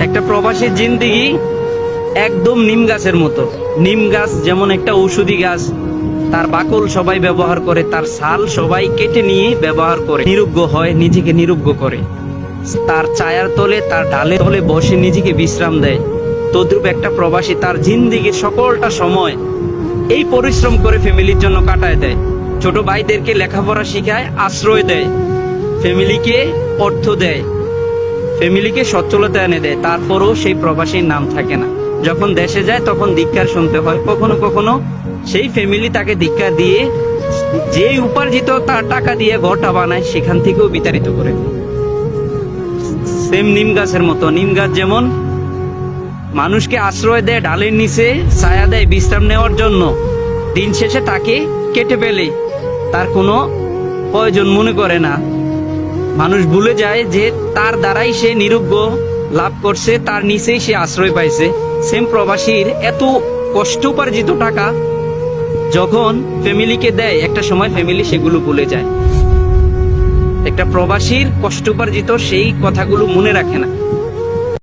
একটা প্রবাসীর জিন্দেগি একদম নিম গাছের মতো। নিম গাছ যেমন একটা ঔষধি গাছ, তার বাকল সবাই ব্যবহার করে, তার ছাল সবাই কেটে নিয়ে ব্যবহার করে, নিরুগ্ন হয়, নিজেকে নিরুগ্ন করে, তার ছায়ার তলে, তার ডালে তলে বসে নিজেকে বিশ্রাম দেয়। তদ্রূপ একটা প্রবাসী তার জিন্দেগির সকলটা সময় এই পরিশ্রম করে ফ্যামিলির জন্য কাটায় দেয়। ছোট ভাইদেরকে লেখাপড়া শিখায়, আশ্রয় দেয়, ফ্যামিলিকে অর্থ দেয়, ফ্যামিলিকে সচ্ছলতা এনে দেয়। তারপরও সেই প্রবাসীর নাম থাকে না। যখন দেশে যায় তখন ধিক্কার শুনতে হয়। কখনো কখনো সেই ফ্যামিলি তাকে ধিক্কার দিয়ে যে উপার্জিত তার টাকা দিয়ে ঘরটা বানায় সেখান থেকেও বিতাড়িত করে। সেম নিম গাছের মতো। নিম গাছ যেমন মানুষকে আশ্রয় দেয়, ডালের নিচে ছায়া দেয় বিশ্রাম নেওয়ার জন্য, দিন শেষে তাকে কেটে ফেলে, তার কোনো প্রয়োজন মনে করে না। মানুষ ভুলে যায় যে তার দ্বারাই সে নিরুগ্ন লাভ করছে, তার নিচেই সে আশ্রয় পাইছে। সেম প্রবাসীর এত কষ্ট উপার্জিত টাকা যখন ফ্যামিলিকে দেয়, একটা সময় ফ্যামিলি সেগুলো ভুলে যায়। একটা প্রবাসীর কষ্ট উপার্জিত সেই কথাগুলো মনে রাখে না।